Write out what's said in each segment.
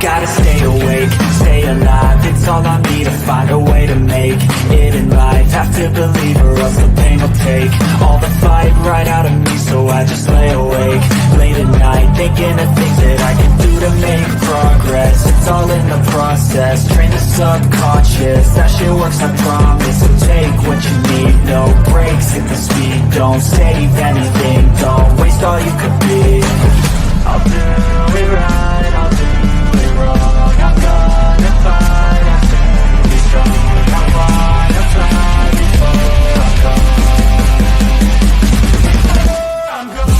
gotta stay awake, stay alive. It's all on me to find a way to make it in life. Have to believe or else the pain will take all the fight right out of me. So I just lay awake, late at night, thinking of things that I can do to make progress. It's all in the process, train the subconscious. That shit works, I promise. So take what you need, no breaks, hit the speed. Don't save anything, don't waste all you could be. I'll do it right, I'll do it wrong. I'm gonna fight, I'll stay be strong. I'll fight, I'll fly before I'm gone. I'm gone.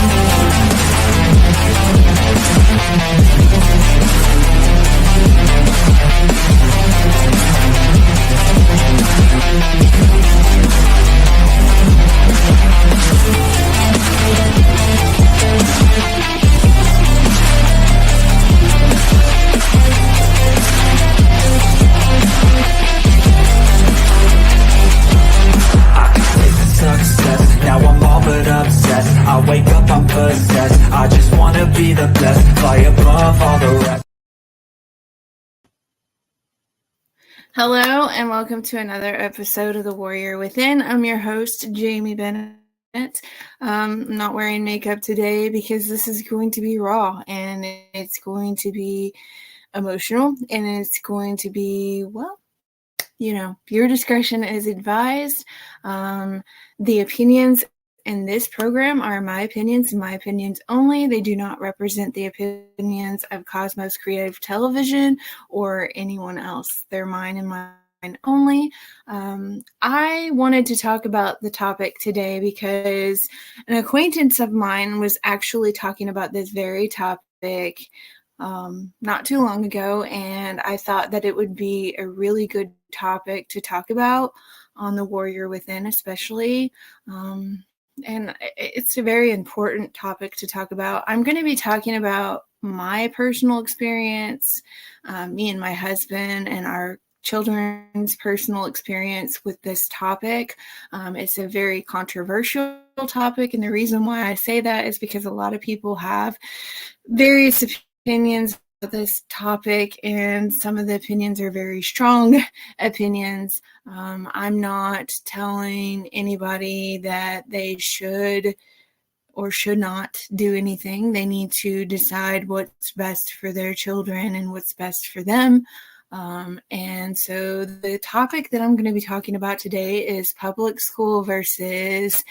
Now I'm all but obsessed. I wake up, I'm possessed. I just wanna be the best, fly above all the rest. Hello and welcome to another episode of The Warrior Within. I'm your host, Jaime Bennett. I'm not wearing makeup today because this is going to be raw and it's going to be emotional and it's going to be, well, your discretion is advised. The opinions in this program are my opinions and my opinions only. They do not represent the opinions of Cosmos Creative Television or anyone else. They're mine and mine only. I wanted to talk about the topic today because an acquaintance of mine was actually talking about this very topic not too long ago, and I thought that it would be a really good topic to talk about on The Warrior Within, especially. And it's a very important topic to talk about. I'm going to be talking about my personal experience, me and my husband and our children's personal experience with this topic. It's a very controversial topic, and the reason why I say that is because a lot of people have various opinions of this topic, and some of the opinions are very strong opinions. I'm not telling anybody that they should or should not do anything. They need to decide what's best for their children and what's best for them. And so the topic that I'm going to be talking about today is public school versus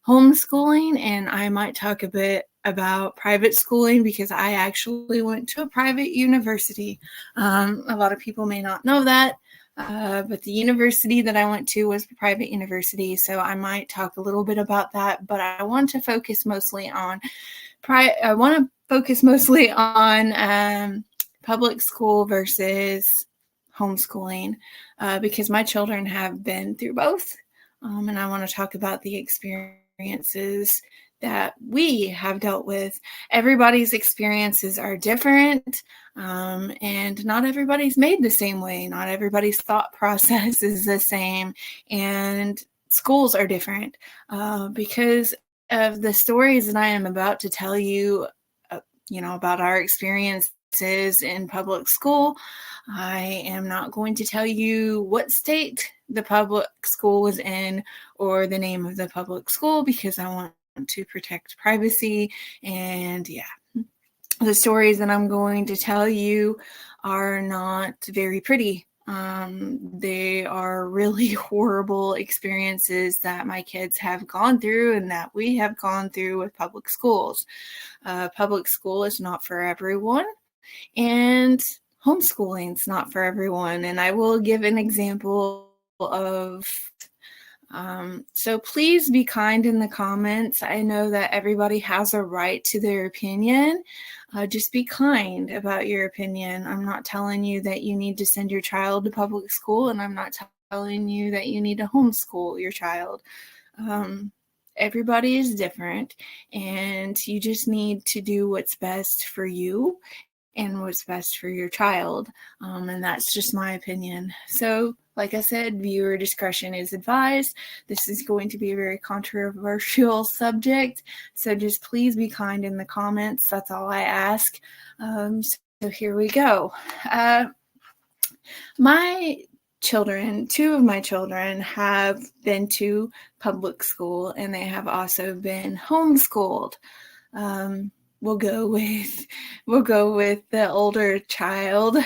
homeschooling, and I might talk a bit about private schooling because I actually went to a private university. A lot of people may not know that, but the university that I went to was a private university, so I might talk a little bit about that, but I want to focus mostly on public school versus homeschooling because my children have been through both, and I want to talk about the experiences that we have dealt with. Everybody's experiences are different, and not everybody's made the same way. Not everybody's thought process is the same, and schools are different because of the stories that I am about to tell you, about our experiences in public school. I am not going to tell you what state the public school was in or the name of the public school because I want to protect privacy. And the stories that I'm going to tell you are not very pretty. They are really horrible experiences that my kids have gone through and that we have gone through with public schools. Public school is not for everyone, and homeschooling is not for everyone. And I will give an example of so please be kind in the comments. I know that everybody has a right to their opinion. Just be kind about your opinion. I'm not telling you that you need to send your child to public school, and I'm not telling you that you need to homeschool your child. Everybody is different, and you just need to do what's best for you and what's best for your child. And that's just my opinion. So, like I said, viewer discretion is advised. This is going to be a very controversial subject, so just please be kind in the comments. That's all I ask. here we go. My children, two of my children, have been to public school, and they have also been homeschooled. We'll go with the older child.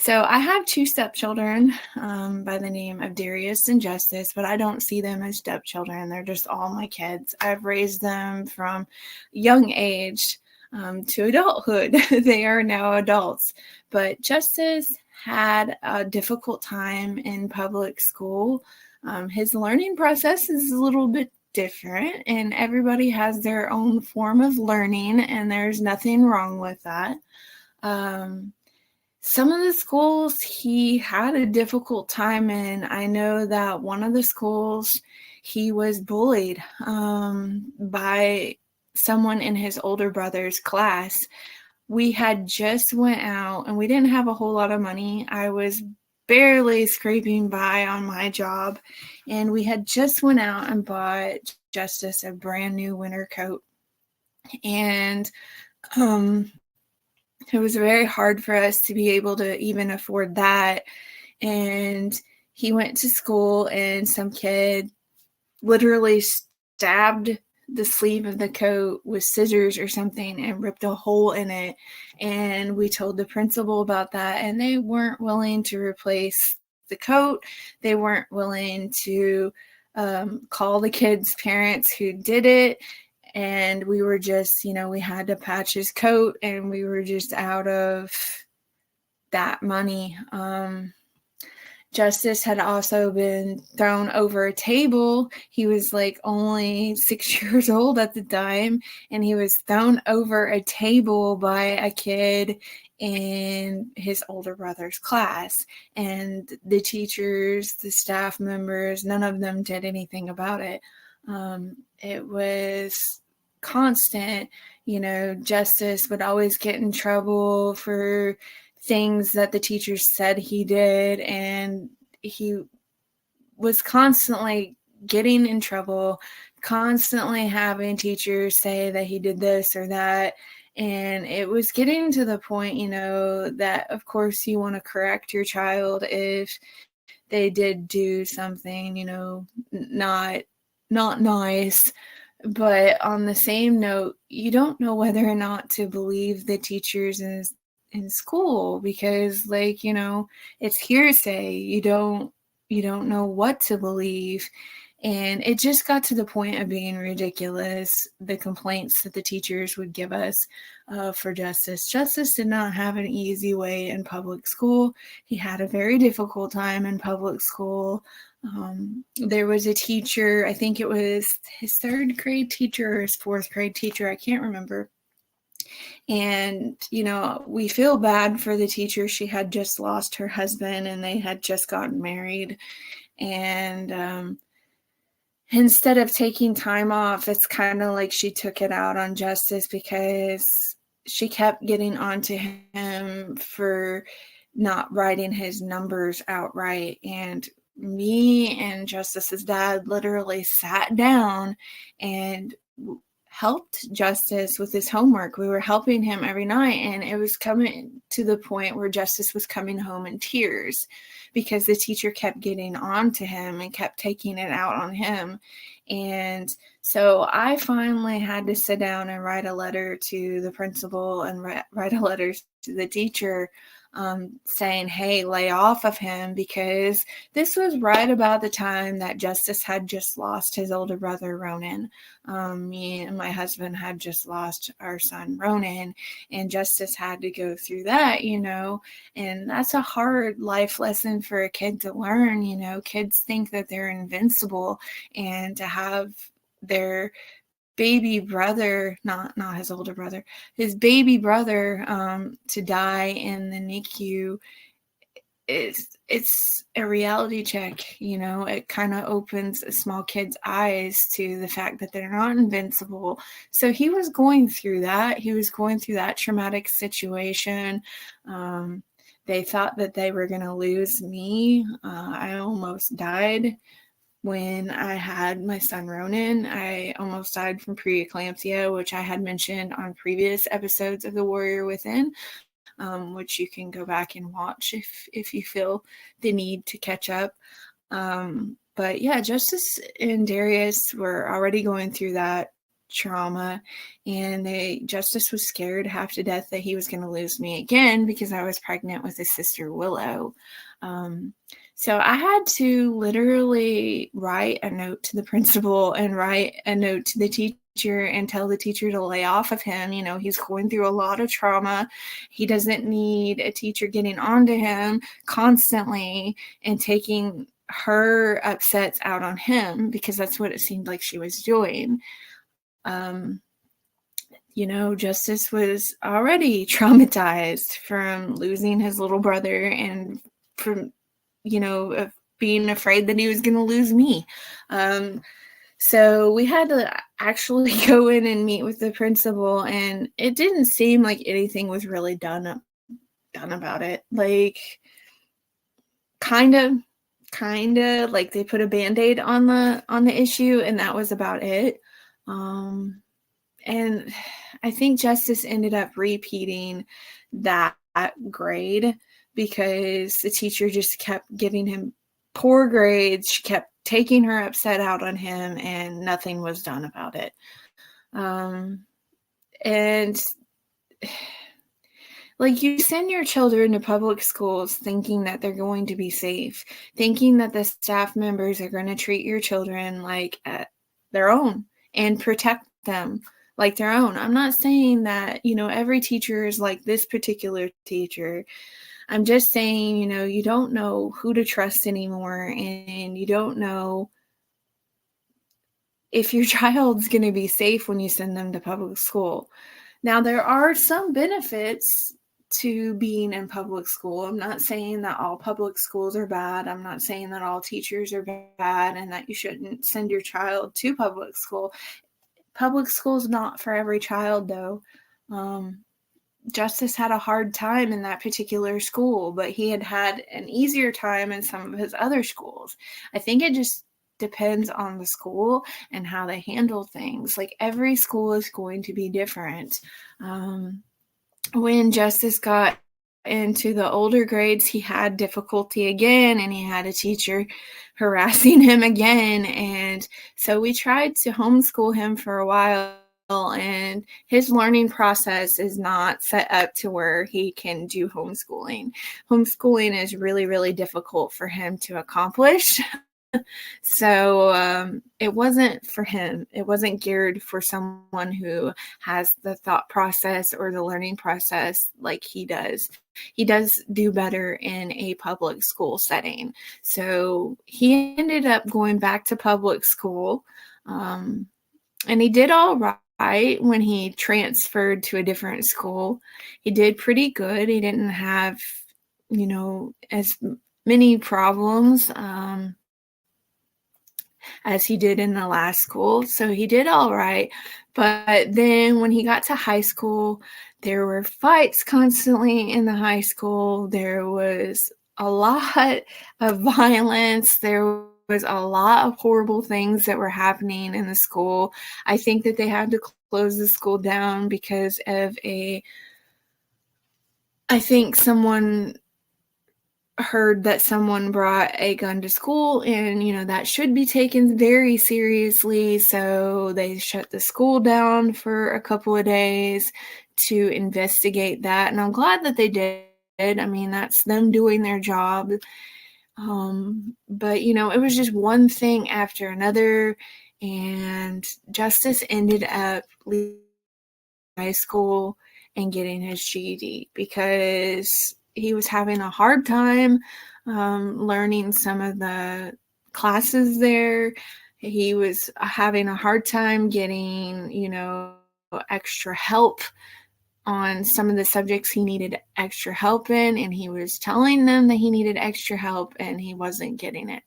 So I have two stepchildren by the name of Darius and Justice, but I don't see them as stepchildren. They're just all my kids. I've raised them from young age to adulthood. They are now adults. But Justice had a difficult time in public school. His learning process is a little bit different, and everybody has their own form of learning, and there's nothing wrong with that. Some of the schools he had a difficult time in. I know that one of the schools he was bullied by someone in his older brother's class. We had just went out and we didn't have a whole lot of money. I was barely scraping by on my job, and we had just went out and bought Justice a brand new winter coat. And it was very hard for us to be able to even afford that. And he went to school, and some kid literally stabbed the sleeve of the coat with scissors or something and ripped a hole in it. And we told the principal about that, and they weren't willing to replace the coat. They weren't willing to call the kid's parents who did it. And we were just, we had to patch his coat, and we were just out of that money. Justice had also been thrown over a table. He was like only 6 years old at the time, and he was thrown over a table by a kid in his older brother's class. And the teachers, the staff members, none of them did anything about it. It was constant. Justice would always get in trouble for things that the teachers said he did, and he was constantly getting in trouble, constantly having teachers say that he did this or that. And it was getting to the point, that of course you want to correct your child if they did do something, not nice. But on the same note, you don't know whether or not to believe the teachers in school, because it's hearsay. You don't know what to believe. And it just got to the point of being ridiculous, the complaints that the teachers would give us for Justice. Justice did not have an easy way in public school. He had a very difficult time in public school. There was a teacher, I think it was his third grade teacher or his fourth grade teacher, I can't remember. And, we feel bad for the teacher. She had just lost her husband, and they had just gotten married. And instead of taking time off, it's kind of like she took it out on Justice, because she kept getting onto him for not writing his numbers out right. And me and Justice's dad literally sat down and helped Justice with his homework. We were helping him every night, and it was coming to the point where Justice was coming home in tears because the teacher kept getting on to him and kept taking it out on him. And so I finally had to sit down and write a letter to the principal and write a letter to the teacher saying, hey, lay off of him, because this was right about the time that Justice had just lost his older brother, Ronan. Me and my husband had just lost our son, Ronan, and Justice had to go through that, and that's a hard life lesson for a kid to learn. Kids think that they're invincible, and to have their baby brother, not his older brother, his baby brother to die in the NICU, it's a reality check. It kind of opens a small kid's eyes to the fact that they're not invincible. So he was going through that. He was going through that traumatic situation. They thought that they were going to lose me. I almost died when I had my son Ronan. I almost died from preeclampsia, which I had mentioned on previous episodes of The Warrior Within, which you can go back and watch if you feel the need to catch up. But yeah, Justice and Darius were already going through that trauma, and Justice was scared half to death that he was going to lose me again because I was pregnant with his sister Willow. So I had to literally write a note to the principal and write a note to the teacher and tell the teacher to lay off of him. You know, he's going through a lot of trauma. He doesn't need a teacher getting onto him constantly and taking her upsets out on him, because that's what it seemed like she was doing. You know, Justice was already traumatized from losing his little brother and from, you know, of being afraid that he was going to lose me. So we had to actually go in and meet with the principal, and it didn't seem like anything was really done about it. Like, kind of like they put a Band-Aid on the issue, and that was about it. And I think Justice ended up repeating that grade because the teacher just kept giving him poor grades. She kept taking her upset out on him, and nothing was done about it. And like, you send your children to public schools thinking that they're going to be safe, thinking that the staff members are going to treat your children like their own and protect them like their own. I'm not saying that, you know, every teacher is like this particular teacher. I'm just saying, you know, you don't know who to trust anymore, and you don't know if your child's going to be safe when you send them to public school. Now, there are some benefits to being in public school. I'm not saying that all public schools are bad. I'm not saying that all teachers are bad and that you shouldn't send your child to public school. Public school is not for every child, though. Justice had a hard time in that particular school, but he had an easier time in some of his other schools. I think it just depends on the school and how they handle things. Like, every school is going to be different. When Justice got into the older grades, he had difficulty again, and he had a teacher harassing him again. And so we tried to homeschool him for a while, and his learning process is not set up to where he can do homeschooling. Homeschooling is really, really difficult for him to accomplish. So it wasn't for him. It wasn't geared for someone who has the thought process or the learning process like he does. He does do better in a public school setting. So he ended up going back to public school, and he did all right when he transferred to a different school. He did pretty good. He didn't have, you know, as many problems as he did in the last school. So he did all right. But then when he got to high school, there were fights constantly in the high school. There was a lot of violence. There was a lot of horrible things that were happening in the school. I think that they had to close the school down because of I think someone heard that someone brought a gun to school, and, you know, that should be taken very seriously. So they shut the school down for a couple of days to investigate that. And I'm glad that they did. I mean, that's them doing their job. But, you know, it was just one thing after another, and Justice ended up leaving high school and getting his GED because he was having a hard time learning some of the classes there. He was having a hard time getting, you know, extra help on some of the subjects he needed extra help in, and he was telling them that he needed extra help, and he wasn't getting it.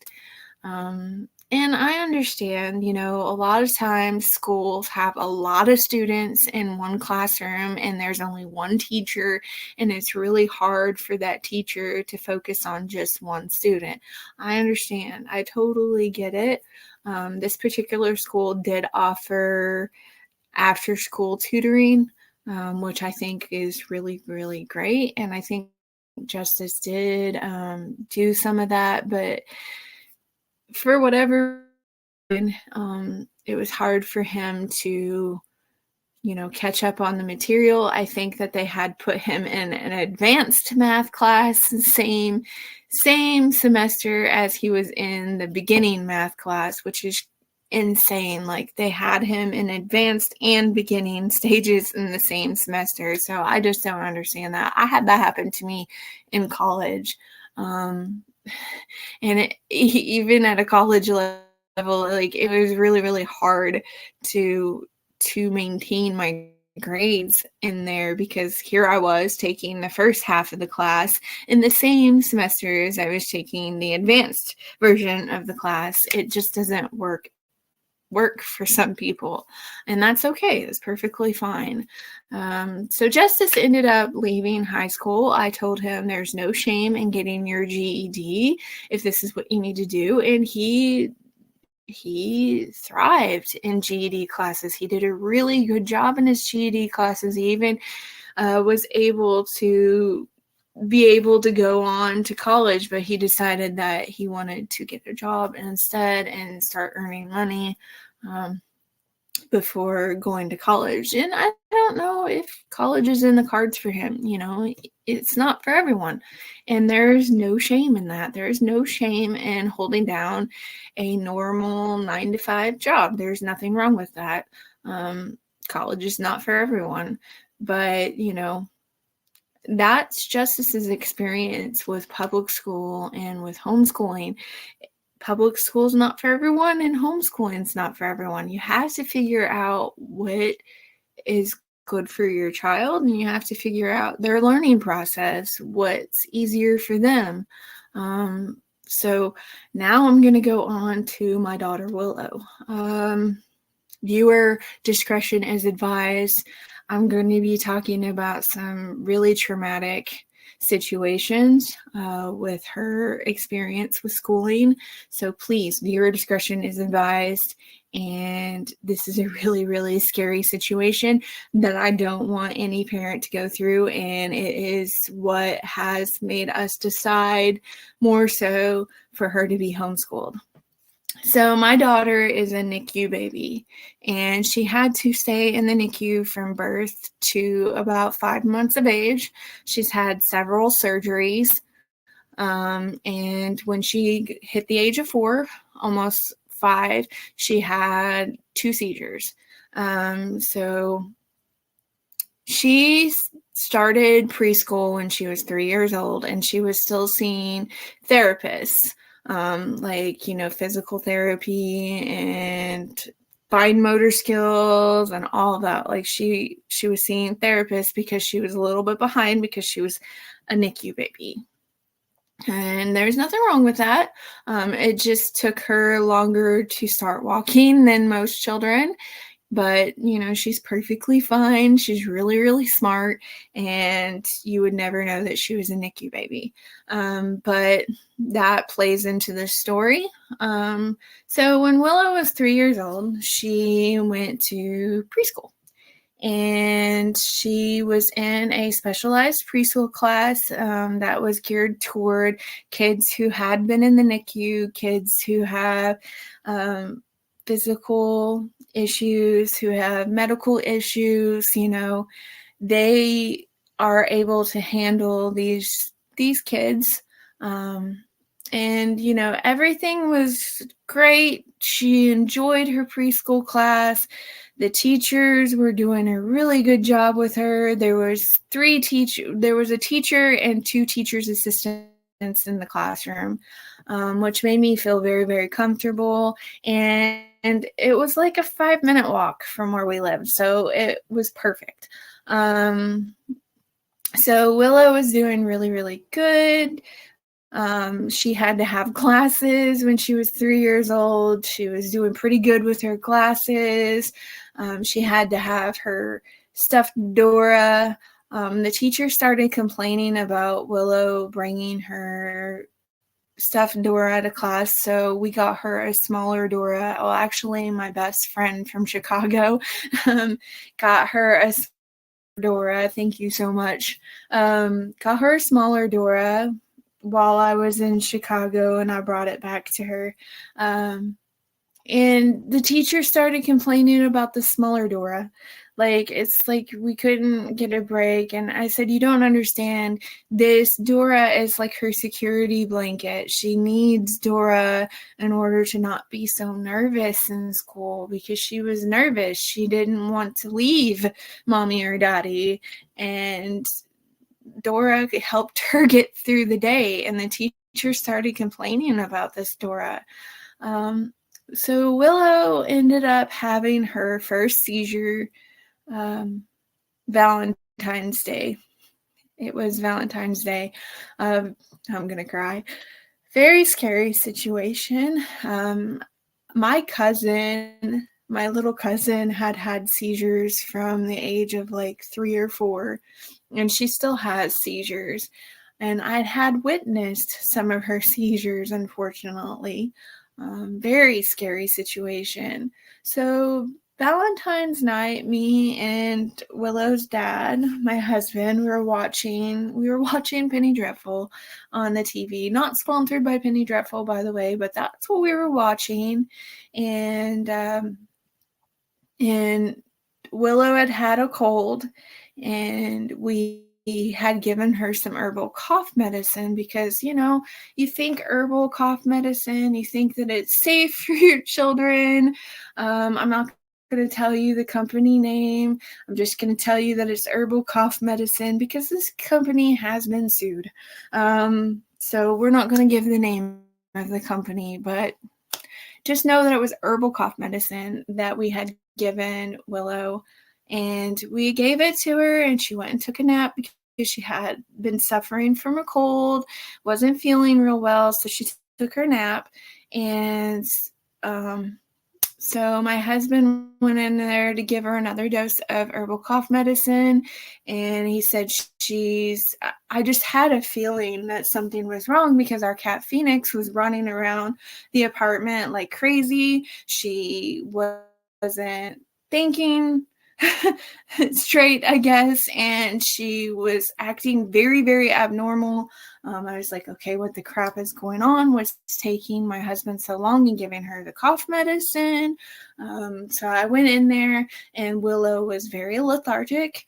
And I understand, a lot of times schools have a lot of students in one classroom and there's only one teacher, and it's really hard for that teacher to focus on just one student. I understand. I totally get it. This particular school did offer after school tutoring, which I think is really, really great. And I think Justice did do some of that, but for whatever reason, it was hard for him to, catch up on the material. I think that they had put him in an advanced math class, same semester as he was in the beginning math class, which is insane. Like they had him in advanced and beginning stages in the same semester. So I just don't understand that. I had that happen to me in college. And even at a college level, like it was really, really hard to maintain my grades in there, because here I was taking the first half of the class in the same semester as I was taking the advanced version of the class. It just doesn't work for some people, and that's okay. It's perfectly fine. So Justice ended up leaving high school. I told him there's no shame in getting your GED if this is what you need to do, and he thrived in GED classes. He did a really good job in his GED classes. He even was able to go on to college, but he decided that he wanted to get a job instead and start earning money before going to college. And I don't know if college is in the cards for him. It's not for everyone. And there's no shame in that. There's no shame in holding down a normal 9-to-5 job. There's nothing wrong with that. College is not for everyone. But, that's Justice's experience with public school and with homeschooling. Public school is not for everyone, and homeschooling is not for everyone. You have to figure out what is good for your child, and you have to figure out their learning process, what's easier for them. So now I'm going to go on to my daughter, Willow. Viewer discretion is advised. I'm going to be talking about some really traumatic situations with her experience with schooling. So please, viewer discretion is advised. And this is a really, really scary situation that I don't want any parent to go through. And it is what has made us decide more so for her to be homeschooled. So my daughter is a NICU baby, and she had to stay in the NICU from birth to about 5 months of age. She's had several surgeries, and when she hit the age of 4, almost 5, she had 2 seizures. So she started preschool when she was 3 years old, and she was still seeing therapists. Physical therapy and fine motor skills and all of that. Like she was seeing therapists because she was a little bit behind because she was a NICU baby. And there's nothing wrong with that. It just took her longer to start walking than most children. But, she's perfectly fine. She's really, really smart. And you would never know that she was a NICU baby. But that plays into the story. So when Willow was 3 years old, she went to preschool. And she was in a specialized preschool class that was geared toward kids who had been in the NICU, kids who have physical issues, who have medical issues. They are able to handle these kids. And everything was great. She enjoyed her preschool class. The teachers were doing a really good job with her. There was a teacher and 2 teachers' assistants in the classroom, which made me feel very, very comfortable. And it was like a 5-minute walk from where we lived, so it was perfect. So Willow was doing really, really good. She had to have classes when she was 3 years old. She was doing pretty good with her classes. She had to have her stuffed Dora. The teacher started complaining about Willow bringing her stuffed Dora to class, so we got her a smaller Dora. Well, actually, my best friend from Chicago got her a Dora. Thank you so much. Got her a smaller Dora while I was in Chicago, and I brought it back to her. And the teacher started complaining about the smaller Dora. Like, it's like we couldn't get a break. And I said, you don't understand. This Dora is like her security blanket. She needs Dora in order to not be so nervous in school, because she was nervous. She didn't want to leave mommy or daddy. And Dora helped her get through the day. And the teacher started complaining about this Dora. So Willow ended up having her first seizure Valentine's Day. It was Valentine's Day. I'm going to cry. Very scary situation. My little cousin had seizures from the age of like 3 or 4, and she still has seizures. And I'd had witnessed some of her seizures, unfortunately. Very scary situation. So Valentine's night, me and Willow's dad, my husband, we were watching Penny Dreadful on the TV. Not sponsored by Penny Dreadful, by the way, but that's what we were watching. And Willow had a cold, and we had given her some herbal cough medicine because, you think herbal cough medicine, you think that it's safe for your children. I'm not going to tell you the company name. I'm just going to tell you that it's herbal cough medicine because this company has been sued. So we're not going to give the name of the company, but just know that it was herbal cough medicine that we had given Willow, and we gave it to her, and she went and took a nap because she had been suffering from a cold, wasn't feeling real well, so she took her nap. And so my husband went in there to give her another dose of herbal cough medicine, and he said I just had a feeling that something was wrong because our cat Phoenix was running around the apartment like crazy. She wasn't thinking straight, I guess, and she was acting very, very abnormal. I was like, okay, what the crap is going on? What's taking my husband so long in giving her the cough medicine? So I went in there, and Willow was very lethargic.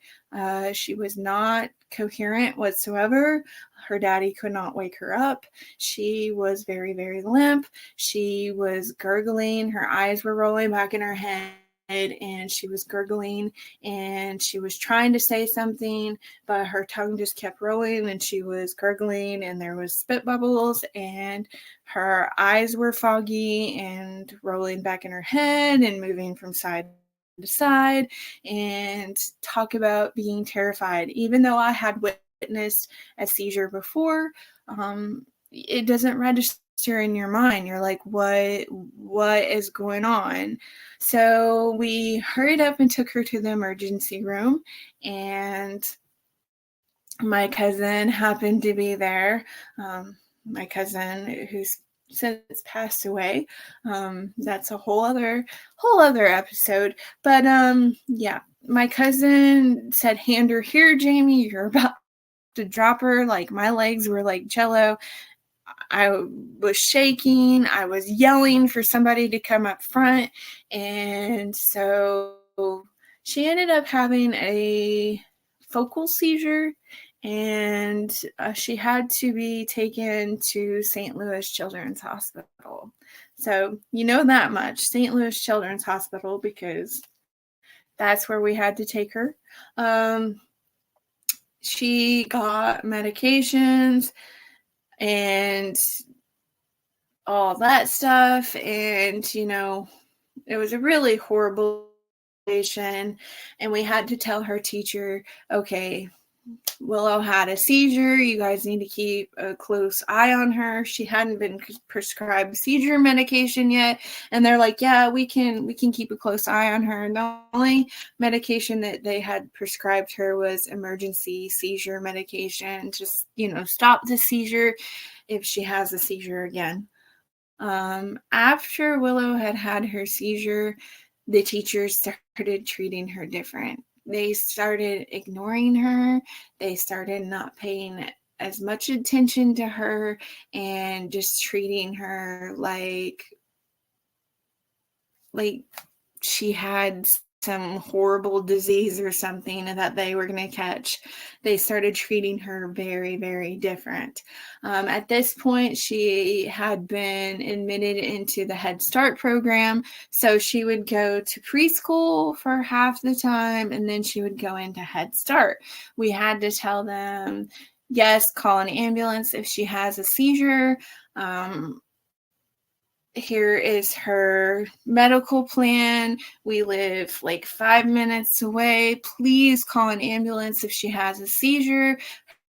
She was not coherent whatsoever. Her daddy could not wake her up. She was very, very limp. She was gurgling. Her eyes were rolling back in her head, and she was gurgling, and she was trying to say something, but her tongue just kept rolling, and she was gurgling, and there was spit bubbles, and her eyes were foggy and rolling back in her head and moving from side to side. And talk about being terrified. Even though I had witnessed a seizure before, it doesn't register in your mind. You're like, what is going on? So we hurried up and took her to the emergency room, and my cousin happened to be there. My cousin, who's since passed away. That's a whole other episode. But yeah, my cousin said, "Hand her here, Jamie. You're about to drop her." Like, my legs were like jello. I was shaking. I was yelling for somebody to come up front. And so she ended up having a focal seizure, and she had to be taken to St. Louis Children's Hospital. So you know that much, St. Louis Children's Hospital, because that's where we had to take her. She got medications and all that stuff, and it was a really horrible situation, and we had to tell her teacher, okay, Willow had a seizure. You guys need to keep a close eye on her. She hadn't been prescribed seizure medication yet, and they're like, yeah, we can keep a close eye on her. And the only medication that they had prescribed her was emergency seizure medication, just stop the seizure if she has a seizure again. After Willow had her seizure, the teachers started treating her different. They started ignoring her. They started not paying as much attention to her and just treating her like she had some horrible disease or something that they were going to catch. They started treating her very, very different. At this point, she had been admitted into the Head Start program. So she would go to preschool for half the time, and then she would go into Head Start. We had to tell them, yes, call an ambulance if she has a seizure. Here is her medical plan. We live like 5 minutes away. Please call an ambulance if she has a seizure.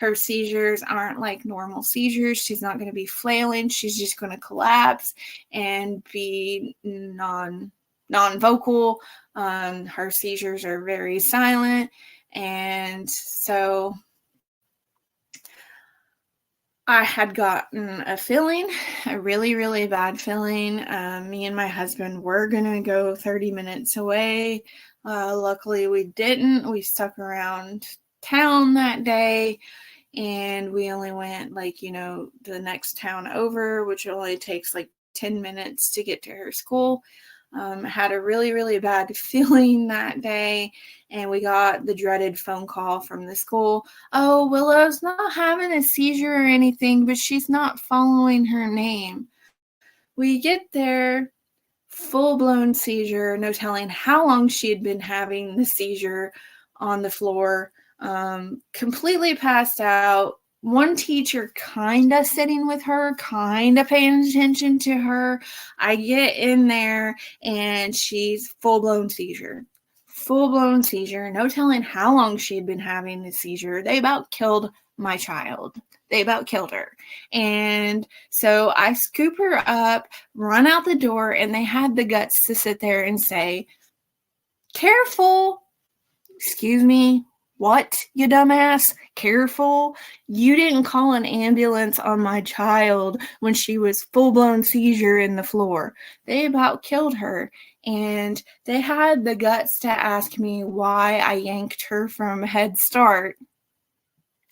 Her seizures aren't like normal seizures. She's not going to be flailing. She's just going to collapse and be non-vocal. Her seizures are very silent. And so I had gotten a feeling, a really, really bad feeling. Me and my husband were going to go 30 minutes away. Luckily, we didn't. We stuck around town that day, and we only went the next town over, which only takes 10 minutes to get to her school. Had a really, really bad feeling that day, and we got the dreaded phone call from the school. Oh, Willow's not having a seizure or anything, but she's not following her name. We get there, full-blown seizure, no telling how long she had been having the seizure, on the floor, completely passed out. One teacher kind of sitting with her, kind of paying attention to her. I get in there and she's full-blown seizure. Full-blown seizure. No telling how long she had been having the seizure. They about killed my child. They about killed her. And so I scoop her up, run out the door, and they had the guts to sit there and say, careful. Excuse me. What, you dumbass? Careful. You didn't call an ambulance on my child when she was full-blown seizure in the floor. They about killed her. And they had the guts to ask me why I yanked her from Head Start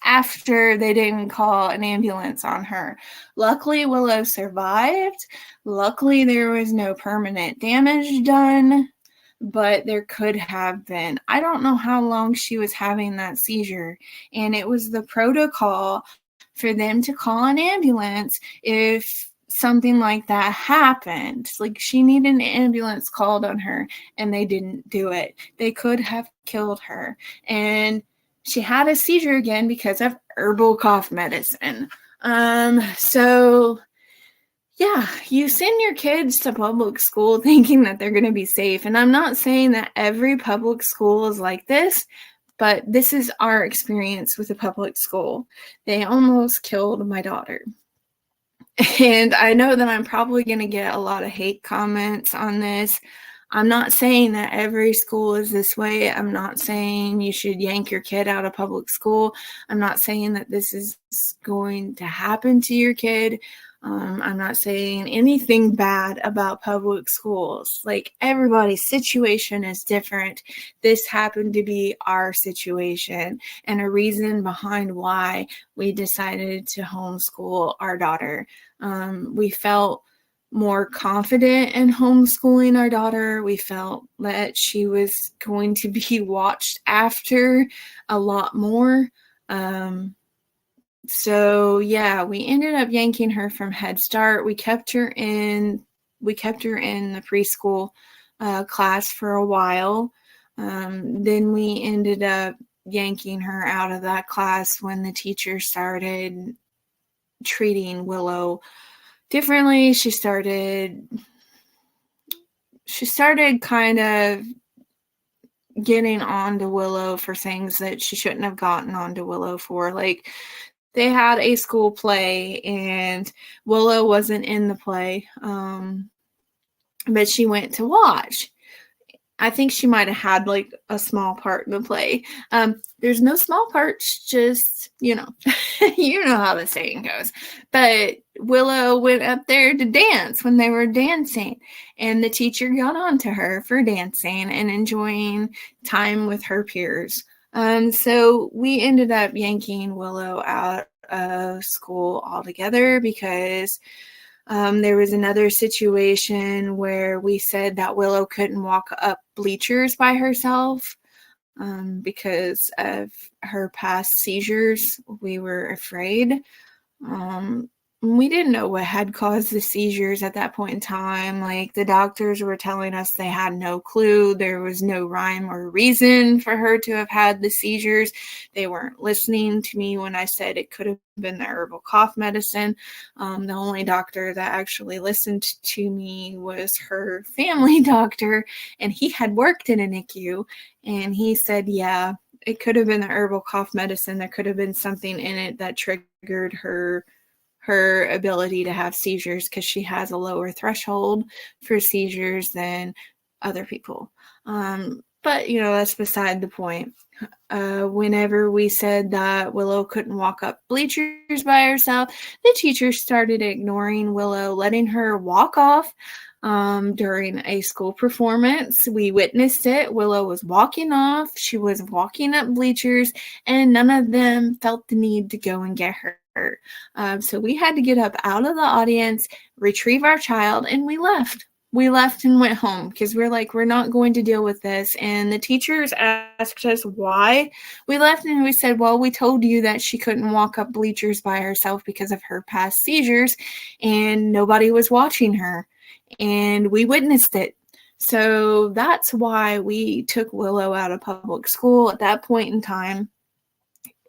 after they didn't call an ambulance on her. Luckily, Willow survived. Luckily, there was no permanent damage done, but there could have been. I don't know how long she was having that seizure, and it was the protocol for them to call an ambulance if something like that happened. She needed an ambulance called on her, and they didn't do it. They could have killed her, and she had a seizure again because of herbal cough medicine. So yeah, you send your kids to public school thinking that they're going to be safe. And I'm not saying that every public school is like this, but this is our experience with a public school. They almost killed my daughter. And I know that I'm probably going to get a lot of hate comments on this. I'm not saying that every school is this way. I'm not saying you should yank your kid out of public school. I'm not saying that this is going to happen to your kid. I'm not saying anything bad about public schools. Everybody's situation is different. This happened to be our situation and a reason behind why we decided to homeschool our daughter. We felt more confident in homeschooling our daughter. We felt that she was going to be watched after a lot more. So yeah, we ended up yanking her from Head Start. We kept her in the preschool class for a while. Then we ended up yanking her out of that class when the teacher started treating Willow differently. She started kind of getting onto Willow for things that she shouldn't have gotten onto Willow for. Like, they had a school play and Willow wasn't in the play, but she went to watch. I think she might have had like a small part in the play. There's no small parts, just, you know, you know how the saying goes. But Willow went up there to dance when they were dancing, and the teacher got on to her for dancing and enjoying time with her peers. So we ended up yanking Willow out of school altogether because there was another situation where we said that Willow couldn't walk up bleachers by herself because of her past seizures. We were afraid. We didn't know what had caused the seizures at that point in time. Like, the doctors were telling us they had no clue. There was no rhyme or reason for her to have had the seizures. They weren't listening to me when I said it could have been the herbal cough medicine. The only doctor that actually listened to me was her family doctor, and he had worked in a NICU, and he said, yeah, it could have been the herbal cough medicine. There could have been something in it that triggered her ability to have seizures, because she has a lower threshold for seizures than other people. But, you know, that's beside the point. Whenever we said that Willow couldn't walk up bleachers by herself, the teacher started ignoring Willow, letting her walk off during a school performance. We witnessed it. Willow was walking off. She was walking up bleachers, and none of them felt the need to go and get her. So we had to get up out of the audience, retrieve our child, and we left. We left and went home because we're like, we're not going to deal with this. And the teachers asked us why we left, and we said, well, we told you that she couldn't walk up bleachers by herself because of her past seizures, and nobody was watching her, and we witnessed it. So that's why we took Willow out of public school at that point in time.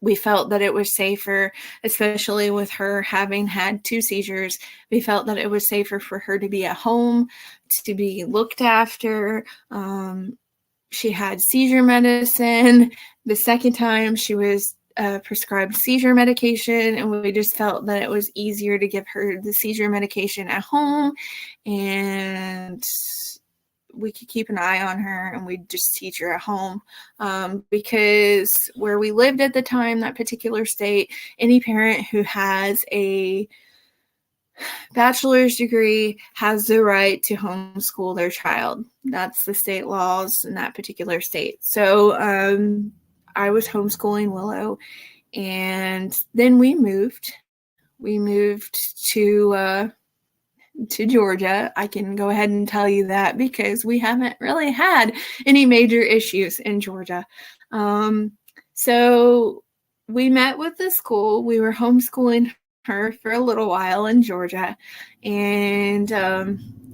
We felt that it was safer, especially with her having had 2 seizures. We felt that it was safer for her to be at home, to be looked after. She had seizure medicine. The second time she was prescribed seizure medication, and we just felt that it was easier to give her the seizure medication at home, and we could keep an eye on her, and we'd just teach her at home, because where we lived at the time, that particular state, any parent who has a bachelor's degree has the right to homeschool their child. That's the state laws in that particular state. So I was homeschooling Willow, and then we moved. We moved to Georgia. I can go ahead and tell you that because we haven't really had any major issues in Georgia. So we met with the school. We were homeschooling her for a little while in Georgia, and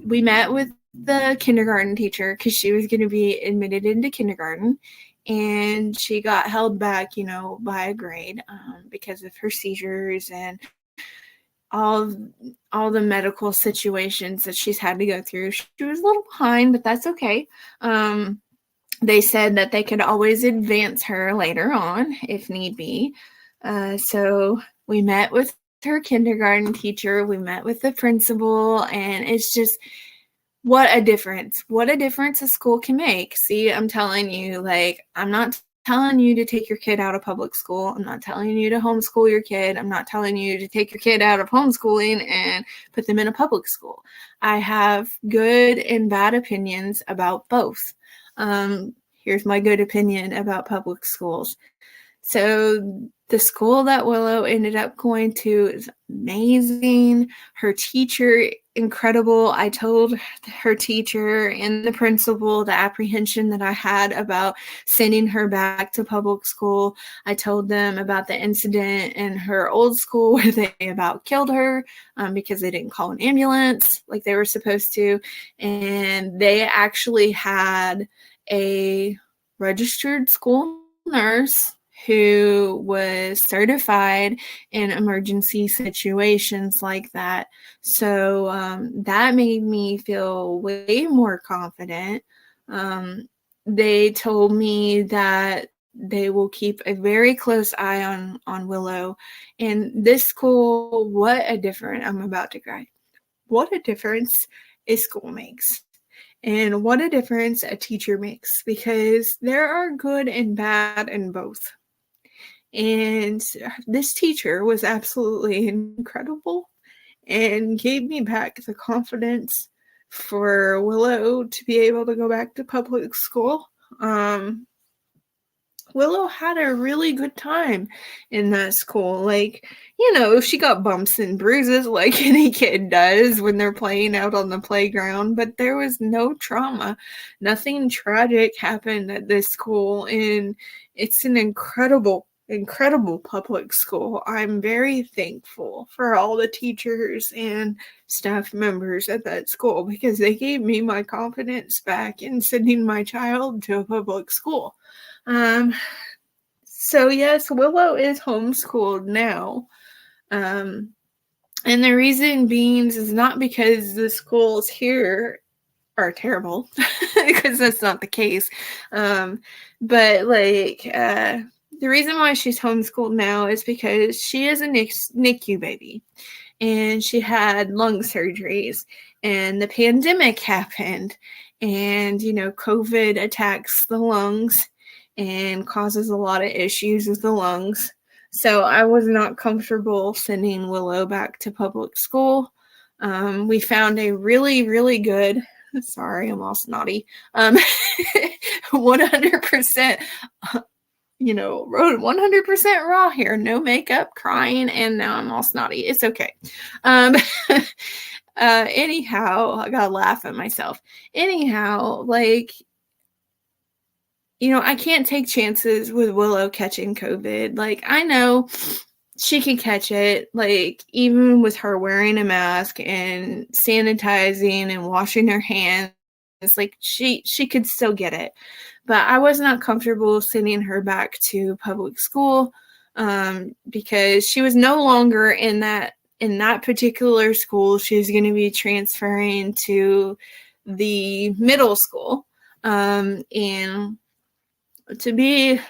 we met with the kindergarten teacher because she was going to be admitted into kindergarten, and she got held back, you know, by a grade because of her seizures and all the medical situations that she's had to go through. She was a little behind, but that's okay. They said that they could always advance her later on if need be. So we met with her kindergarten teacher. We met with the principal, and it's just, what a difference a school can make. See, I'm telling you, like, I'm not telling you to take your kid out of public school. I'm not telling you to homeschool your kid. I'm not telling you to take your kid out of homeschooling and put them in a public school. I have good and bad opinions about both. Here's my good opinion about public schools. So the school that Willow ended up going to is amazing. Her teacher, incredible. I told her teacher and the principal the apprehension that I had about sending her back to public school. I told them about the incident in her old school where they about killed her because they didn't call an ambulance like they were supposed to. And they actually had a registered school nurse who was certified in emergency situations like that. So that made me feel way more confident. they told me that they will keep a very close eye on Willow. And this school, what a difference, I'm about to cry. What a difference a school makes. And what a difference a teacher makes, because there are good and bad in both. And this teacher was absolutely incredible and gave me back the confidence for Willow to be able to go back to public school. Willow had a really good time in that school. Like, she got bumps and bruises like any kid does when they're playing out on the playground, but there was no trauma. Nothing tragic happened at this school, and it's an incredible public school. I'm very thankful for all the teachers and staff members at that school, because they gave me my confidence back in sending my child to a public school. So yes, Willow is homeschooled now. And the reason being is not because the schools here are terrible, because that's not the case. But the reason why she's homeschooled now is because she is a NICU baby, and she had lung surgeries, and the pandemic happened, and COVID attacks the lungs and causes a lot of issues with the lungs. So I was not comfortable sending Willow back to public school. We found a really, really good, sorry, I'm all snotty, 100%, 100% raw here, no makeup, crying, and now I'm all snotty. It's okay. Anyhow, I gotta laugh at myself. Anyhow, I can't take chances with Willow catching COVID. I know she can catch it, even with her wearing a mask and sanitizing and washing her hands. It's she could still get it. But I was not comfortable sending her back to public school because she was no longer in that particular school. She was going to be transferring to the middle school. And to be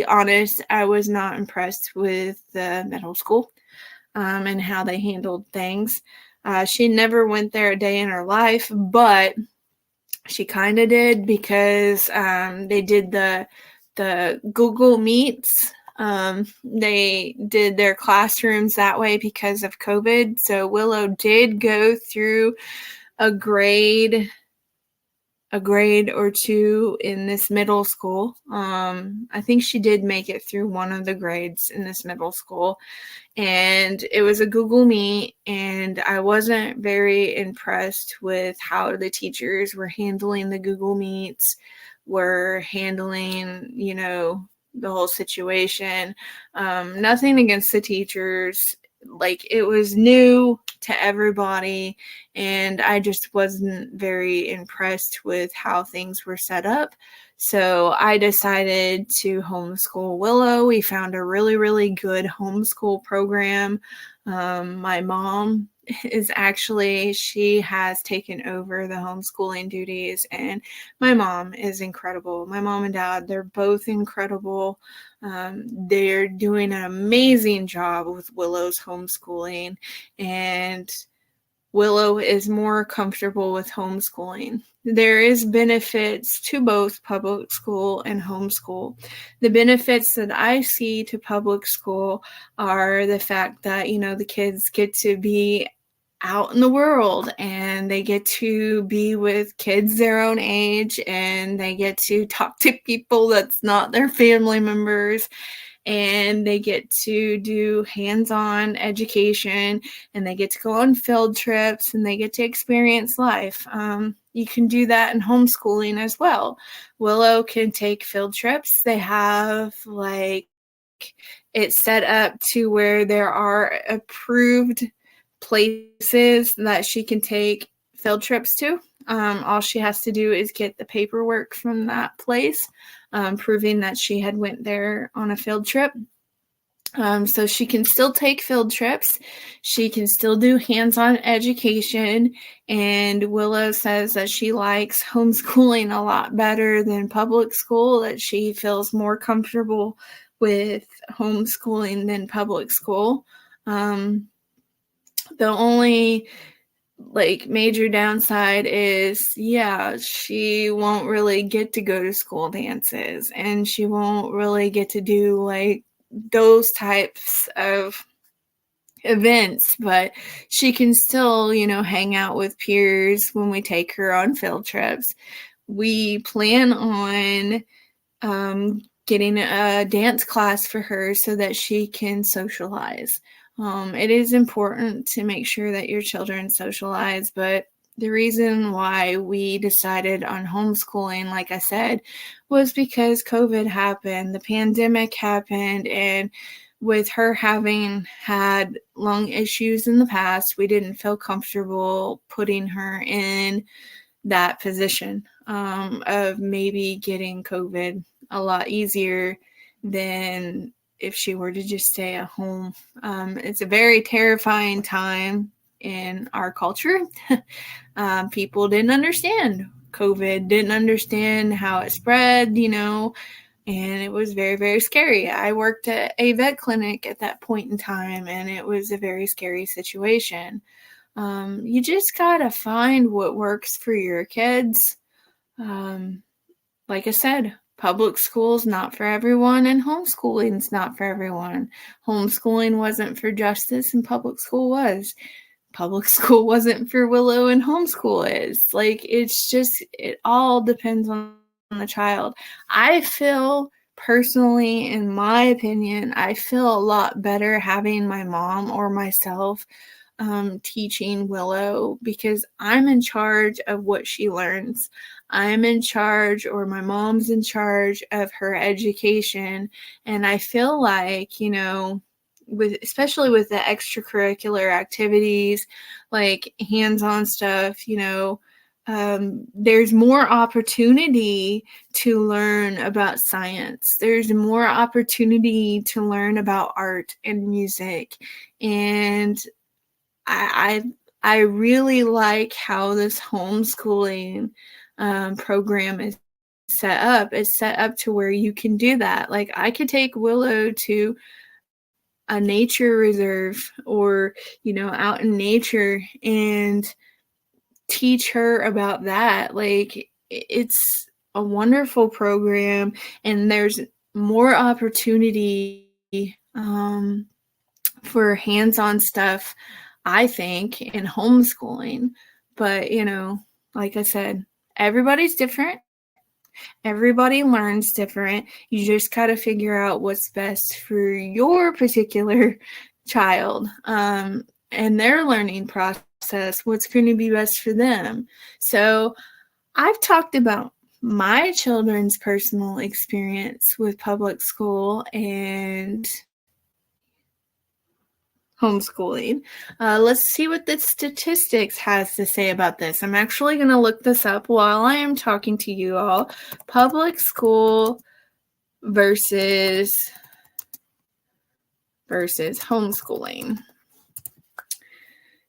honest, I was not impressed with the middle school and how they handled things. She never went there a day in her life, but she kind of did, because they did the Google Meets. They did their classrooms that way because of COVID. So Willow did go through a grade or two in this middle school. I think she did make it through one of the grades in this middle school, and it was a Google Meet, and I wasn't very impressed with how the teachers were handling the Google Meets, were handling, the whole situation. Nothing against the teachers. It was new to everybody, and I just wasn't very impressed with how things were set up. So I decided to homeschool Willow. We found a really, really good homeschool program. My mom she has taken over the homeschooling duties, and my mom is incredible. My mom and dad, they're both incredible. They're doing an amazing job with Willow's homeschooling, and Willow is more comfortable with homeschooling. There is benefits to both public school and homeschool. The benefits that I see to public school are the fact that, the kids get to be out in the world, and they get to be with kids their own age, and they get to talk to people that's not their family members, and they get to do hands-on education, and they get to go on field trips, and they get to experience life. You can do that in homeschooling as well. Willow can take field trips. They have it's set up to where there are approved places that she can take field trips to. All she has to do is get the paperwork from that place, proving that she had went there on a field trip. So she can still take field trips. She can still do hands-on education. And Willow says that she likes homeschooling a lot better than public school, that she feels more comfortable with homeschooling than public school. The only major downside is, she won't really get to go to school dances, and she won't really get to do those types of events, but she can still, hang out with peers when we take her on field trips. We plan on getting a dance class for her so that she can socialize. It is important to make sure that your children socialize, but the reason why we decided on homeschooling, like I said, was because COVID happened, the pandemic happened, and with her having had lung issues in the past, we didn't feel comfortable putting her in that position of maybe getting COVID a lot easier than if she were to just stay at home. It's a very terrifying time in our culture. People didn't understand COVID, didn't understand how it spread, and it was very, very scary. I worked at a vet clinic at that point in time, and it was a very scary situation. You just gotta find what works for your kids. Like I said, public school's not for everyone, and homeschooling's not for everyone. Homeschooling wasn't for Justice, and public school was. Public school wasn't for Willow, and homeschool is. It all depends on the child. I feel personally, in my opinion, I feel a lot better having my mom or myself teaching Willow, because I'm in charge of what she learns. I'm in charge, or my mom's in charge of her education. And I feel like, especially with the extracurricular activities, like hands-on stuff, there's more opportunity to learn about science. There's more opportunity to learn about art and music. And I really like how this homeschooling program is set up. It's set up to where you can do that. Like, I could take Willow to a nature reserve, or out in nature, and teach her about that. Like, it's a wonderful program, and there's more opportunity for hands-on stuff, I think, in homeschooling. But like I said, everybody's different. Everybody learns different. You just got to figure out what's best for your particular child and their learning process, what's going to be best for them. So I've talked about my children's personal experience with public school and homeschooling. Let's see what the statistics has to say about this. I'm actually going to look this up while I am talking to you all. Public school versus homeschooling.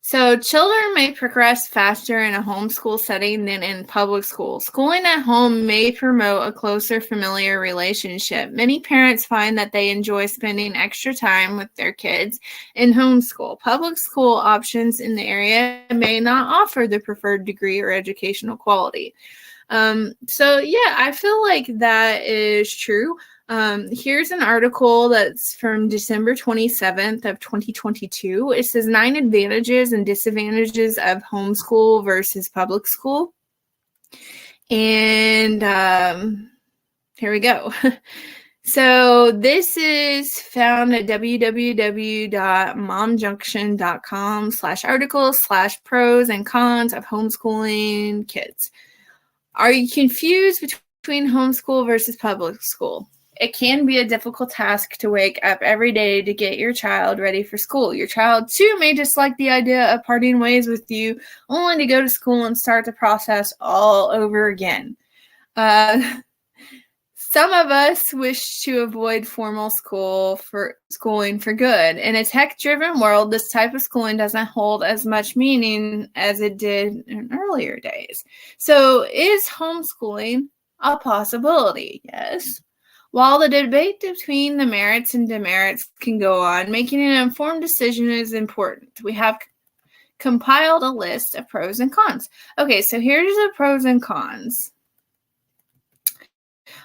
So children may progress faster in a homeschool setting than in public school. Schooling at home may promote a closer familiar relationship. Many parents find that they enjoy spending extra time with their kids in homeschool. Public school options in the area may not offer the preferred degree or educational quality. I feel like that is true. Here's an article that's from December 27th of 2022. It says 9 advantages and disadvantages of homeschool versus public school. And here we go. So this is found at www.momjunction.com/articles/pros and cons of homeschooling kids. Are you confused between homeschool versus public school? It can be a difficult task to wake up every day to get your child ready for school. Your child, too, may dislike the idea of parting ways with you, only to go to school and start the process all over again. Some of us wish to avoid formal schooling for good. In a tech-driven world, this type of schooling doesn't hold as much meaning as it did in earlier days. So, is homeschooling a possibility? Yes. While the debate between the merits and demerits can go on, making an informed decision is important. We have compiled a list of pros and cons. Okay, so here's the pros and cons.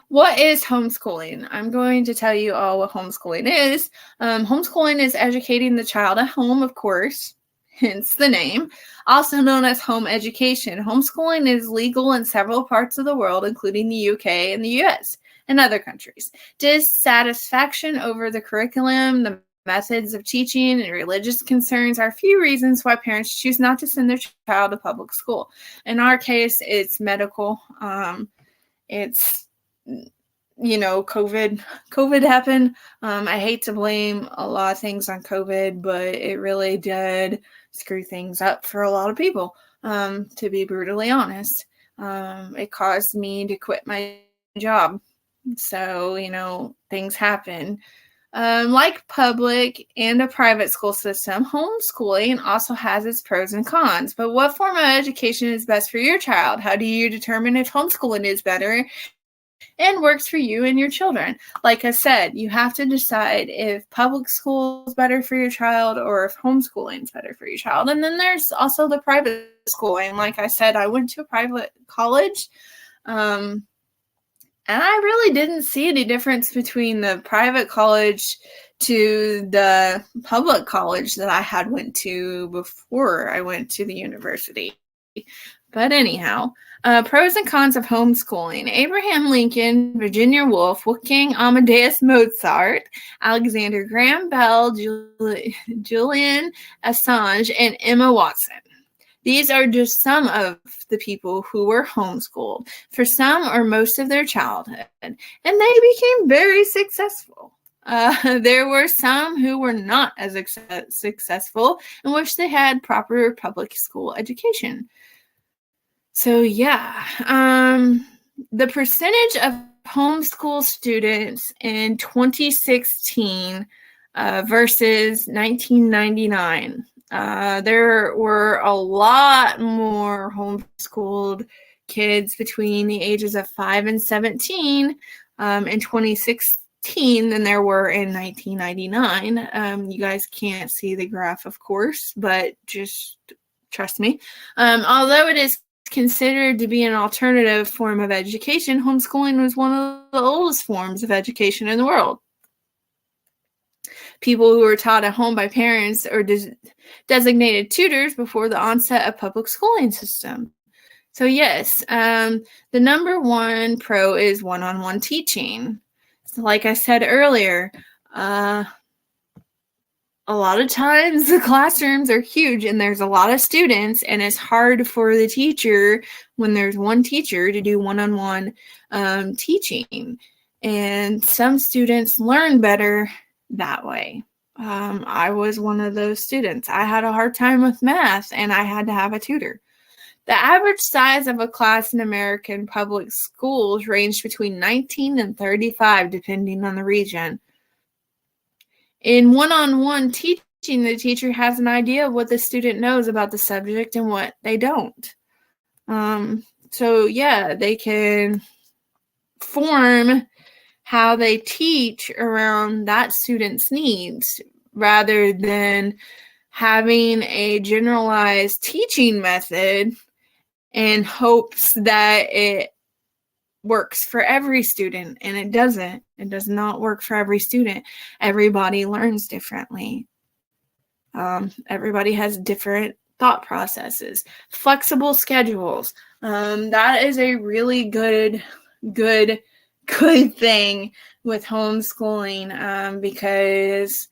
What is homeschooling? I'm going to tell you all what homeschooling is. Homeschooling is educating the child at home, of course, hence the name, also known as home education. Homeschooling is legal in several parts of the world, including the UK and the US and other countries. Dissatisfaction over the curriculum, the methods of teaching, and religious concerns are a few reasons why parents choose not to send their child to public school. In our case, it's medical. It's COVID happened. I hate to blame a lot of things on COVID, but it really did screw things up for a lot of people, to be brutally honest. It caused me to quit my job. So, things happen. Like public and a private school system, homeschooling also has its pros and cons. But what form of education is best for your child? How do you determine if homeschooling is better and works for you and your children? Like I said, you have to decide if public school is better for your child or if homeschooling is better for your child. And then there's also the private schooling. Like I said, I went to a private college, and I really didn't see any difference between the private college to the public college that I had went to before I went to the university. But anyhow, pros and cons of homeschooling. Abraham Lincoln, Virginia Woolf, Wolfgang Amadeus Mozart, Alexander Graham Bell, Julian Assange, and Emma Watson. These are just some of the people who were homeschooled for some or most of their childhood, and they became very successful. There were some who were not as successful and wish they had proper public school education. So yeah, the percentage of homeschool students in 2016 versus 1999. There were a lot more homeschooled kids between the ages of 5 and 17 in 2016 than there were in 1999. You guys can't see the graph, of course, but just trust me. Although it is considered to be an alternative form of education, homeschooling was one of the oldest forms of education in the world. People who were taught at home by parents or designated tutors before the onset of public schooling system. So yes, the number one pro is one-on-one teaching. So like I said earlier, a lot of times the classrooms are huge and there's a lot of students, and it's hard for the teacher when there's one teacher to do one-on-one teaching. And some students learn better that way. I was one of those students. I had a hard time with math and I had to have a tutor. The average size of a class in American public schools ranged between 19 and 35, depending on the region. In one-on-one teaching, the teacher has an idea of what the student knows about the subject and what they don't. So yeah, they can form how they teach around that student's needs rather than having a generalized teaching method in hopes that it works for every student, and it doesn't. It does not work for every student. Everybody learns differently. Everybody has different thought processes. Flexible schedules. That is a really good thing with homeschooling, because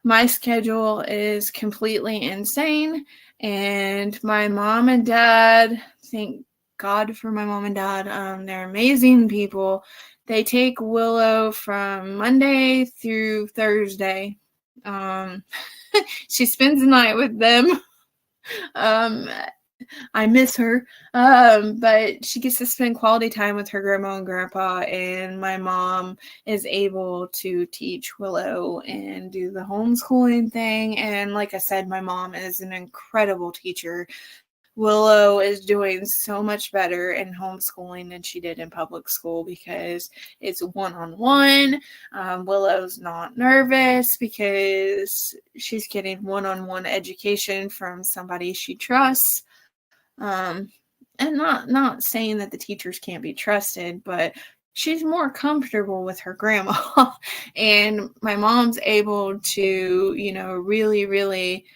my schedule is completely insane, and my mom and dad, thank God for my mom and dad, they're amazing people. They take Willow from Monday through Thursday. She spends the night with them. I miss her. But she gets to spend quality time with her grandma and grandpa, and my mom is able to teach Willow and do the homeschooling thing. And like I said, my mom is an incredible teacher. Willow is doing so much better in homeschooling than she did in public school because it's one-on-one. Willow's not nervous because she's getting one-on-one education from somebody she trusts. And not saying that the teachers can't be trusted, but she's more comfortable with her grandma. And my mom's able to, really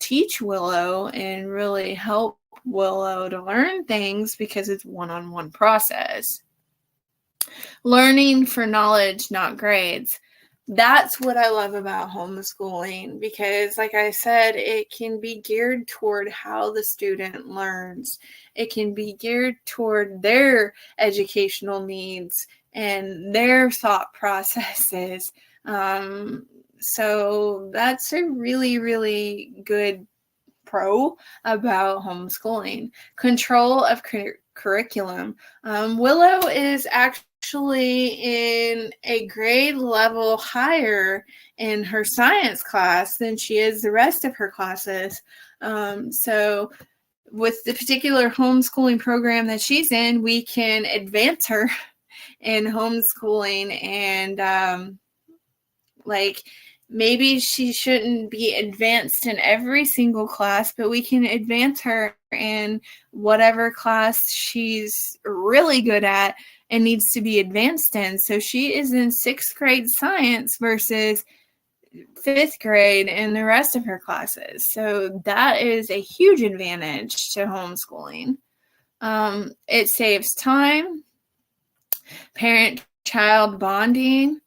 teach Willow and really help Willow to learn things because it's one-on-one process. Learning for knowledge, not grades. That's what I love about homeschooling because, like I said, it can be geared toward how the student learns. It can be geared toward their educational needs and their thought processes. So that's a really, really good pro about homeschooling. Control of curriculum. Willow is actually in a grade level higher in her science class than she is the rest of her classes. So with the particular homeschooling program that she's in, we can advance her in homeschooling and maybe she shouldn't be advanced in every single class, but we can advance her in whatever class she's really good at and needs to be advanced in. So she is in 6th grade science versus 5th grade in the rest of her classes. So that is a huge advantage to homeschooling. It saves time, parent-child bonding.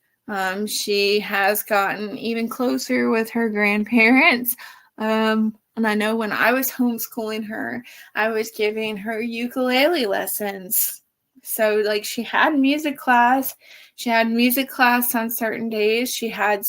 She has gotten even closer with her grandparents. And I know when I was homeschooling her, I was giving her ukulele lessons. So she had music class. She had music class on certain days. She had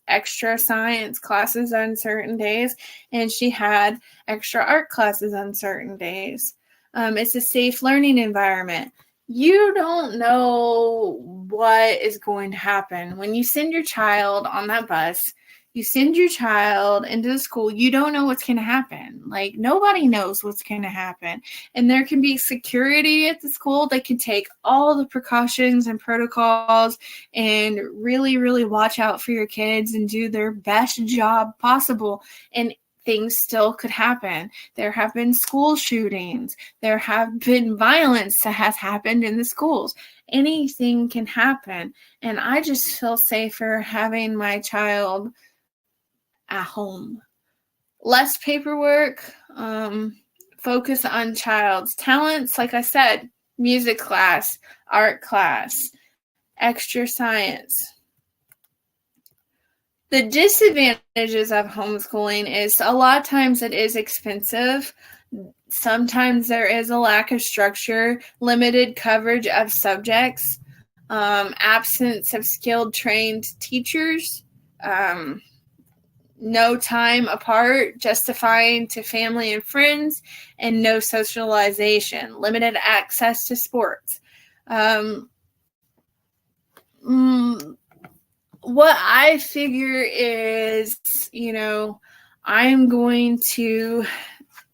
extra science classes on certain days. And she had extra art classes on certain days. It's a safe learning environment. You don't know what is going to happen. When you send your child on that bus, you send your child into the school, you don't know what's going to happen. Nobody knows what's going to happen. And there can be security at the school that can take all the precautions and protocols and really, really watch out for your kids and do their best job possible. And things still could happen. There have been school shootings. There have been violence that has happened in the schools. Anything can happen. And I just feel safer having my child at home. Less paperwork, focus on child's talents. Like I said, music class, art class, extra science. The disadvantages of homeschooling is a lot of times it is expensive. Sometimes there is a lack of structure, limited coverage of subjects, absence of skilled trained teachers, no time apart, justifying to family and friends, and no socialization, limited access to sports. What I figure is, I'm going to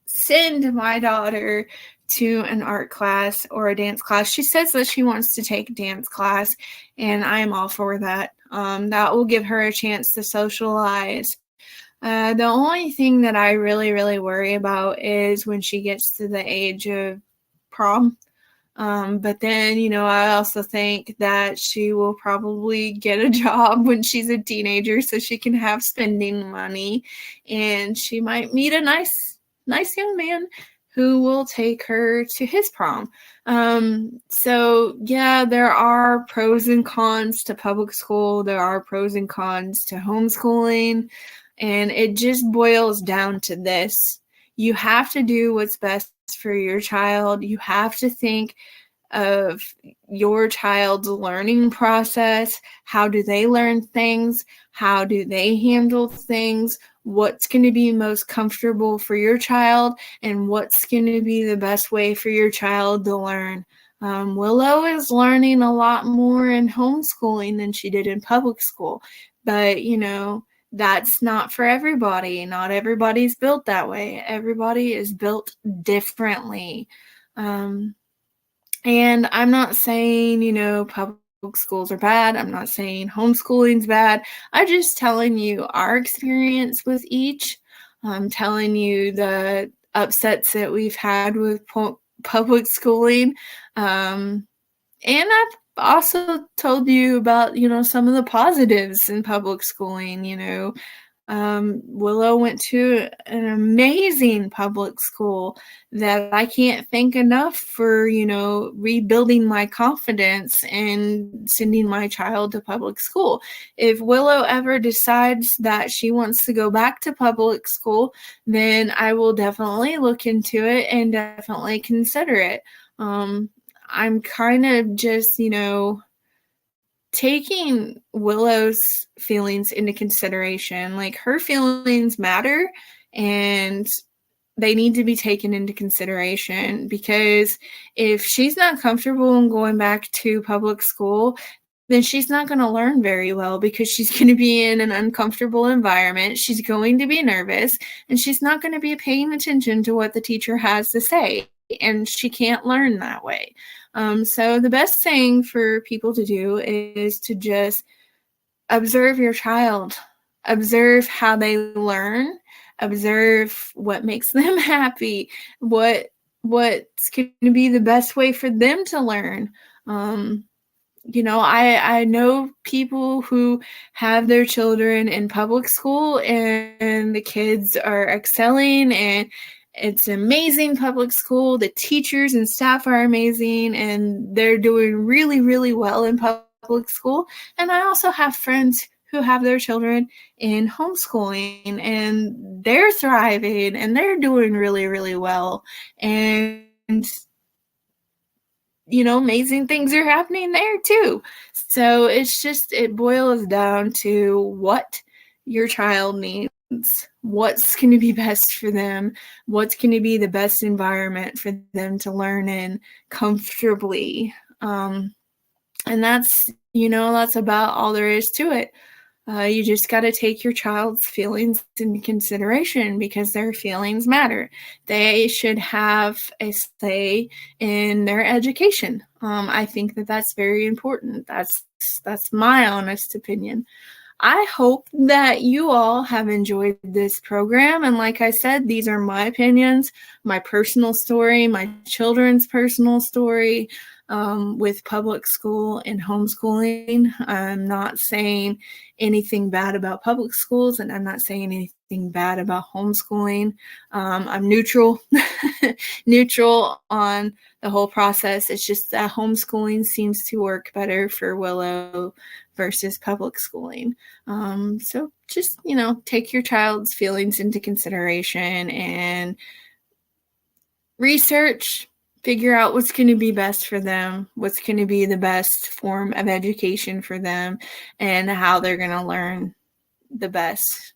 send my daughter to an art class or a dance class. She says that she wants to take a dance class, and I am all for that. That will give her a chance to socialize. The only thing that I really, really worry about is when she gets to the age of prom. But then, I also think that she will probably get a job when she's a teenager so she can have spending money, and she might meet a nice young man who will take her to his prom. So yeah, there are pros and cons to public school. There are pros and cons to homeschooling, and it just boils down to this. You have to do what's best for your child. You have to think of your child's learning process. How do they learn things? How do they handle things? What's going to be most comfortable for your child, and what's going to be the best way for your child to learn. Willow is learning a lot more in homeschooling than she did in public school, but that's not for everybody. Not everybody's built that way. Everybody is built differently. And I'm not saying, public schools are bad. I'm not saying homeschooling's bad. I'm just telling you our experience with each. I'm telling you the upsets that we've had with public schooling. And I've also told you about, some of the positives in public schooling. Willow went to an amazing public school that I can't thank enough for, rebuilding my confidence and sending my child to public school. If Willow ever decides that she wants to go back to public school, then I will definitely look into it and definitely consider it. I'm kind of just, taking Willow's feelings into consideration. Like, her feelings matter and they need to be taken into consideration, because if she's not comfortable in going back to public school, then she's not going to learn very well, because she's going to be in an uncomfortable environment. She's going to be nervous, and she's not going to be paying attention to what the teacher has to say, and she can't learn that way. So the best thing for people to do is to just observe your child, observe how they learn, observe what makes them happy, what's going to be the best way for them to learn. I know people who have their children in public school and the kids are excelling, and it's an amazing public school. The teachers and staff are amazing, and they're doing really, really well in public school. And I also have friends who have their children in homeschooling, and they're thriving and they're doing really, really well. And amazing things are happening there too. So it boils down to what your child needs, what's going to be best for them, what's going to be the best environment for them to learn in comfortably. And that's about all there is to it. You just got to take your child's feelings into consideration, because their feelings matter. They should have a say in their education. I think that's very important. That's my honest opinion. I hope that you all have enjoyed this program. And like I said, these are my opinions, my personal story, my children's personal story with public school and homeschooling. I'm not saying anything bad about public schools, and I'm not saying anything bad about homeschooling. I'm neutral, neutral on the whole process. It's just that homeschooling seems to work better for Willow versus public schooling. So just, take your child's feelings into consideration and research, figure out what's going to be best for them, what's going to be the best form of education for them, and how they're going to learn the best.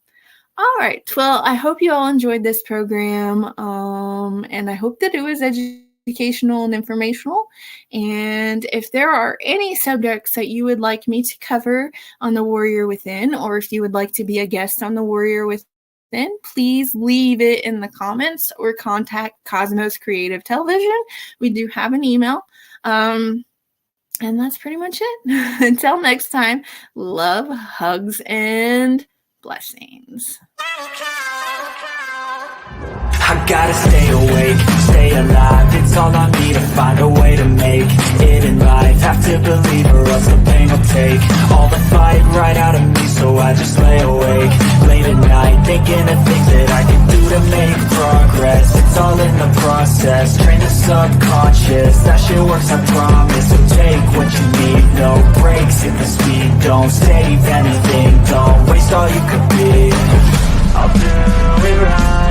All right. Well, I hope you all enjoyed this program, and I hope that it was educational and informational. And if there are any subjects that you would like me to cover on The Warrior Within, or if you would like to be a guest on The Warrior Within, please leave it in the comments or contact Cosmos Creative Television. We do have an email. And that's pretty much it. Until next time, love, hugs, and blessings. I gotta stay awake, stay alive. It's all on me to find a way to make it in life. Have to believe or else the pain will take all the fight right out of me. So I just lay awake late at night, thinking of things that I can do to make progress. It's all in the process, train the subconscious. That shit works, I promise. So take what you need, no breaks, hit the speed. Don't save anything, don't waste all you could be. I'll do it right.